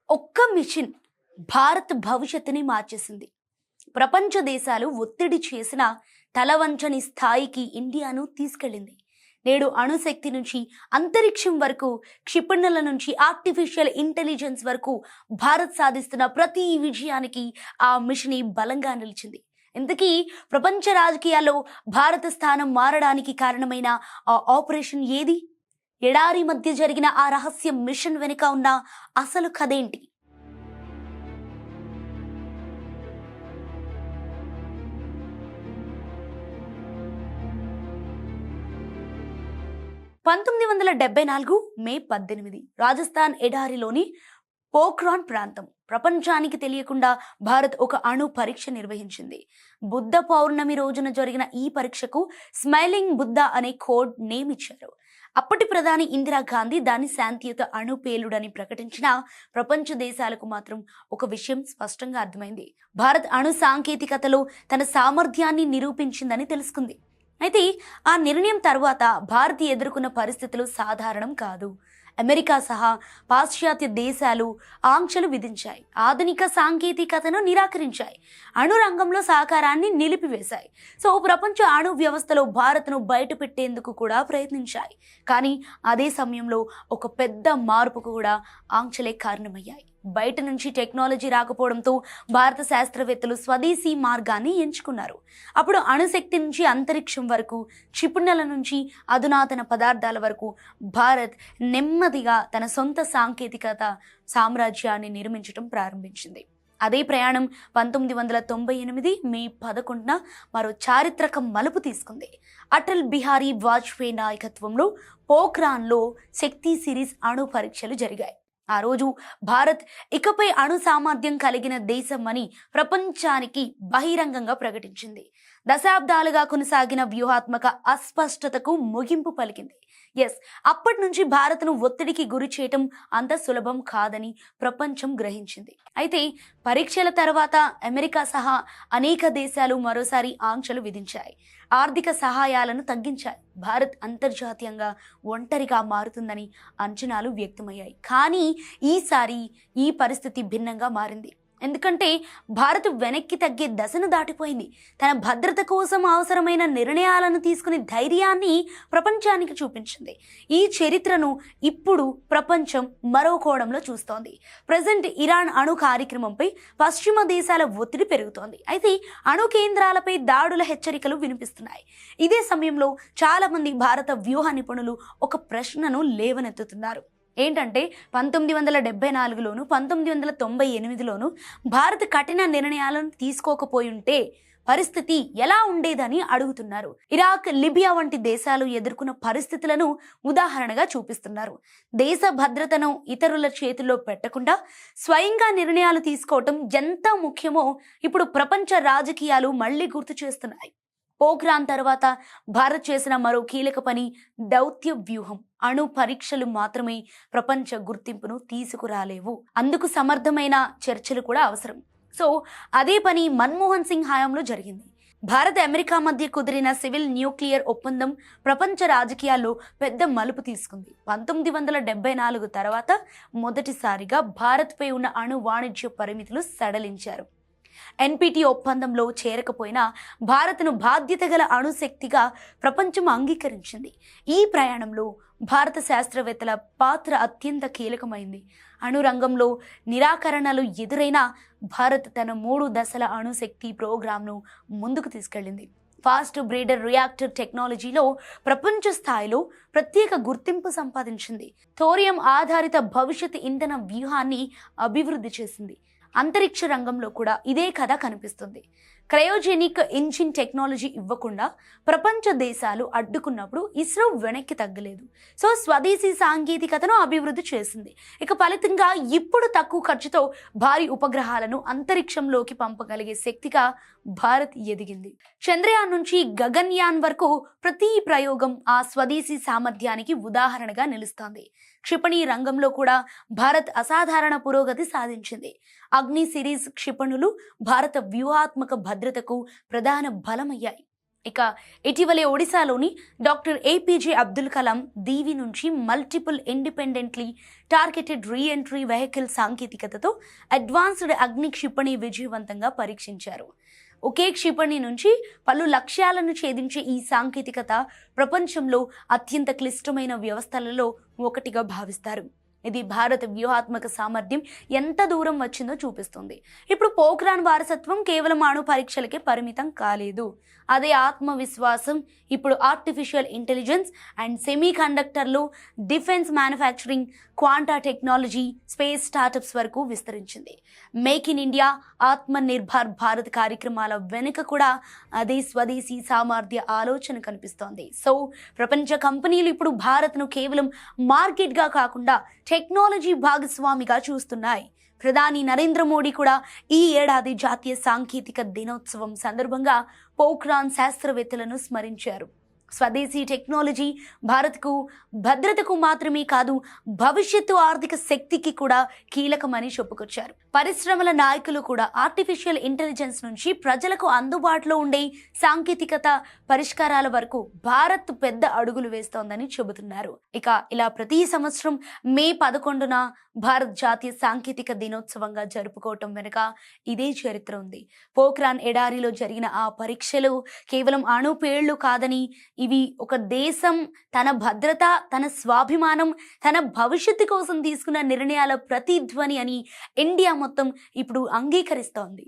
ఒక్క మిషన్ భారత్ భవిష్యత్తుని మార్చేసింది. ప్రపంచ దేశాలు ఒత్తిడి చేసిన తలవంచని స్థాయికి ఇండియాను తీసుకెళ్ళింది. నేడు అణుశక్తి నుంచి అంతరిక్షం వరకు, క్షిపణుల నుంచి ఆర్టిఫిషియల్ ఇంటెలిజెన్స్ వరకు భారత్ సాధిస్తున్న ప్రతి విజయానికి ఆ మిషన్ బలంగా నిలిచింది. ఇంతకీ ప్రపంచ రాజకీయాల్లో భారత స్థానం మారడానికి కారణమైన ఆ ఆపరేషన్ ఏది? ఎడారి మధ్య జరిగిన ఆ రహస్య మిషన్ వెనుక ఉన్న అసలు కథేంటి? మే 18 రాజస్థాన్ ఎడారిలోని పోఖ్రాన్ ప్రాంతం. ప్రపంచానికి తెలియకుండా భారత్ ఒక అణు పరీక్ష నిర్వహించింది. బుద్ధ పౌర్ణమి రోజున జరిగిన ఈ పరీక్షకు స్మైలింగ్ బుద్ధ అనే కోడ్ నేమ్ ఇచ్చారు. అప్పటి ప్రధాని ఇందిరాగాంధీ దాన్ని శాంతియుత అణు పేలుడని ప్రకటించిన ప్రపంచ దేశాలకు మాత్రం ఒక విషయం స్పష్టంగా అర్థమైంది. భారత్ అణు సాంకేతికతలో తన సామర్థ్యాన్ని నిరూపించిందని తెలుసుకుంది. అయితే ఆ నిర్ణయం తర్వాత భారత్ ఎదుర్కొన్న పరిస్థితులు సాధారణం కాదు. అమెరికా సహా పాశ్చాత్య దేశాలు ఆంక్షలు విధించాయి, ఆధునిక సాంకేతికతను నిరాకరించాయి, అణు రంగంలో సహకారాన్ని నిలిపివేశాయి. సో ప్రపంచ అణు వ్యవస్థలో భారత్ను బయట పెట్టేందుకు కూడా ప్రయత్నించాయి. కానీ అదే సమయంలో ఒక పెద్ద మార్పుకు కూడా ఆంక్షలే కారణమయ్యాయి. బయట నుంచి టెక్నాలజీ రాకపోవడంతో భారత శాస్త్రవేత్తలు స్వదేశీ మార్గాన్ని ఎంచుకున్నారు. అప్పుడు అణుశక్తి నుంచి అంతరిక్షం వరకు, క్షిపణుల నుంచి అధునాతన పదార్థాల వరకు భారత్ నెమ్మదిగా తన సొంత సాంకేతికత సామ్రాజ్యాన్ని నిర్మించడం ప్రారంభించింది. అదే ప్రయాణం 1998 మే 11న మరో చారిత్రక మలుపు తీసుకుంది. అటల్ బిహారీ వాజ్పేయి నాయకత్వంలో పోఖ్రాన్లో శక్తి సిరీస్ అణు పరీక్షలు జరిగాయి. ఆ రోజు భారత్ ఇకపై అణు సామర్థ్యం కలిగిన దేశం అని ప్రపంచానికి బహిరంగంగా ప్రకటించింది. దశాబ్దాలుగా కొనసాగిన వ్యూహాత్మక అస్పష్టతకు ముగింపు పలికింది. అప్పటి నుంచి భారత్ను ఒత్తిడికి గురి చేయటం అంత సులభం కాదని ప్రపంచం గ్రహించింది. అయితే పరీక్షల తర్వాత అమెరికా సహా అనేక దేశాలు మరోసారి ఆంక్షలు విధించాయి, ఆర్థిక సహాయాలను తగ్గించాయి. భారత్ అంతర్జాతీయంగా ఒంటరిగా మారుతుందని అంచనాలు వ్యక్తమయ్యాయి. కానీ ఈసారి ఈ పరిస్థితి భిన్నంగా మారింది. ఎందుకంటే భారత్ వెనక్కి తగ్గే దశను దాటిపోయింది. తన భద్రత కోసం అవసరమైన నిర్ణయాలను తీసుకునే ధైర్యాన్ని ప్రపంచానికి చూపించింది. ఈ చరిత్రను ఇప్పుడు ప్రపంచం మరో కోణంలో చూస్తోంది. ప్రజెంట్ ఇరాన్ అణు కార్యక్రమంపై పశ్చిమ దేశాల ఒత్తిడి పెరుగుతోంది. అయితే అణు కేంద్రాలపై దాడుల హెచ్చరికలు వినిపిస్తున్నాయి. ఇదే సమయంలో చాలా మంది భారత వ్యూహ నిపుణులు ఒక ప్రశ్నను లేవనెత్తుతున్నారు. ఏంటంటే 1974లోను 1998లోను భారత్ కఠిన నిర్ణయాలను తీసుకోకపోయి ఉంటే పరిస్థితి ఎలా ఉండేదని అడుగుతున్నారు. ఇరాక్, లిబియా వంటి దేశాలు ఎదుర్కొన్న పరిస్థితులను ఉదాహరణగా చూపిస్తున్నారు. దేశ భద్రతను ఇతరుల చేతుల్లో పెట్టకుండా స్వయంగా నిర్ణయాలు తీసుకోవటం ఎంత ముఖ్యమో ఇప్పుడు ప్రపంచ రాజకీయాలు మళ్ళీ గుర్తు చేస్తున్నాయి. పోఖ్రాన్ తర్వాత భారత్ చేసిన మరో కీలక పని దౌత్య వ్యూహం. అణు పరీక్షలు మాత్రమే ప్రపంచ గుర్తింపును తీసుకురాలేవు, అందుకు సమర్థమైన చర్చలు కూడా అవసరం. సో అదే పని మన్మోహన్ సింగ్ హయాంలో జరిగింది. భారత్ అమెరికా మధ్య కుదిరిన సివిల్ న్యూక్లియర్ ఒప్పందం ప్రపంచ రాజకీయాల్లో పెద్ద మలుపు తీసుకుంది. 1974 తర్వాత మొదటిసారిగా భారత్పై ఉన్న అణు వాణిజ్య పరిమితులు సడలించారు. ఎన్పిటి ఒప్పందంలో చేరకపోయినా భారత్ను బాధ్యత గల అణుశక్తిగా ప్రపంచం అంగీకరించింది. ఈ ప్రయాణంలో భారత శాస్త్రవేత్తల పాత్ర అత్యంత కీలకమైంది. అణు రంగంలో నిరాకరణలు ఎదురైనా భారత్ తన 3 దశల అణుశక్తి ప్రోగ్రాంను ముందుకు తీసుకెళ్లింది. ఫాస్ట్ బ్రీడర్ రియాక్టర్ టెక్నాలజీలో ప్రపంచ స్థాయిలో ప్రత్యేక గుర్తింపు సంపాదించింది. థోరియం ఆధారిత భవిష్యత్ ఇంధన వ్యూహాన్ని అభివృద్ధి చేసింది. అంతరిక్ష రంగంలో కూడా ఇదే కథ కనిపిస్తుంది. క్రయోజెనిక్ ఇంజిన్ టెక్నాలజీ ఇవ్వకుండా ప్రపంచ దేశాలు అడ్డుకున్నప్పుడు ఇస్రో వెనక్కి తగ్గలేదు. సో స్వదేశీ సాంకేతికతను అభివృద్ధి చేసింది. ఇక ఫలితంగా ఇప్పుడు తక్కువ ఖర్చుతో భారీ ఉపగ్రహాలను అంతరిక్షంలోకి పంపగలిగే శక్తిగా భారత్ ఎదిగింది. చంద్రయాన్ నుంచి గగన్యాన్ వరకు ప్రతి ప్రయోగం ఆ స్వదేశీ సామర్థ్యానికి ఉదాహరణగా నిలుస్తోంది. క్షిపణి రంగంలో కూడా భారత్ అసాధారణ పురోగతి సాధించింది. అగ్ని సిరీస్ క్షిపణులు భారత వ్యూహాత్మక భద్రతకు ప్రధాన బలమయ్యాయి. ఇక ఇటీవలే ఒడిశాలోని డాక్టర్ ఏపీజే అబ్దుల్ కలాం దీవి నుంచి multiple independently targeted reentry vehicle సాంకేతికతతో అడ్వాన్స్డ్ అగ్ని క్షిపణి విజయవంతంగా పరీక్షించారు. ఒకే క్షిపణి నుంచి పలు లక్ష్యాలను ఛేదించే ఈ సాంకేతికత ప్రపంచంలో అత్యంత క్లిష్టమైన వ్యవస్థలలో ఒకటిగా భావిస్తారు. ఇది భారత వ్యూహాత్మక సామర్థ్యం ఎంత దూరం వచ్చిందో చూపిస్తుంది. ఇప్పుడు పోఖ్రాన్ వారసత్వం కేవలం అణు పరీక్షలకే పరిమితం కాలేదు. అదే ఆత్మవిశ్వాసం ఇప్పుడు ఆర్టిఫిషియల్ ఇంటెలిజెన్స్ అండ్ సెమీ కండక్టర్లు, defence manufacturing, quanta technology, space startups వరకు విస్తరించింది. మేక్ ఇన్ ఇండియా, ఆత్మ నిర్భర్ భారత్ కార్యక్రమాల వెనుక కూడా అదే స్వదేశీ సామర్థ్య ఆలోచన కనిపిస్తోంది. సో ప్రపంచ కంపెనీలు ఇప్పుడు భారత్ను కేవలం మార్కెట్గా కాకుండా టెక్నాలజీ భాగస్వామిగా చూస్తున్నాయి. ప్రధాని నరేంద్ర మోడీ కూడా ఈ ఏడాది జాతీయ సాంకేతిక దినోత్సవం సందర్భంగా పోఖ్రాన్ శాస్త్రవేత్తలను స్మరించారు. స్వదేశీ టెక్నాలజీ భారత్కు భద్రతకు మాత్రమే కాదు, భవిష్యత్తు ఆర్థిక శక్తికి కూడా కీలకమని చెప్పుకొచ్చారు. పరిశ్రమల నాయకులు కూడా ఆర్టిఫిషియల్ ఇంటెలిజెన్స్ నుంచి ప్రజలకు అందుబాటులో ఉండే సాంకేతికత పరిష్కారాల వరకు భారత్ పెద్ద అడుగులు వేస్తోందని చెబుతున్నారు. ఇక ఇలా ప్రతి సంవత్సరం మే 11న భారత్ జాతీయ సాంకేతిక దినోత్సవంగా జరుపుకోవటం వెనుక ఇదే చరిత్ర ఉంది. పోఖ్రాన్ ఎడారిలో జరిగిన ఆ పరీక్షలు కేవలం అణు పేళ్లు కాదని, ఇవి ఒక దేశం తన భద్రత, తన స్వాభిమానం, తన భవిష్యత్తు కోసం తీసుకున్న నిర్ణయాల ప్రతిధ్వని అని ఇండియా మొత్తం ఇప్పుడు అంగీకరిస్తోంది.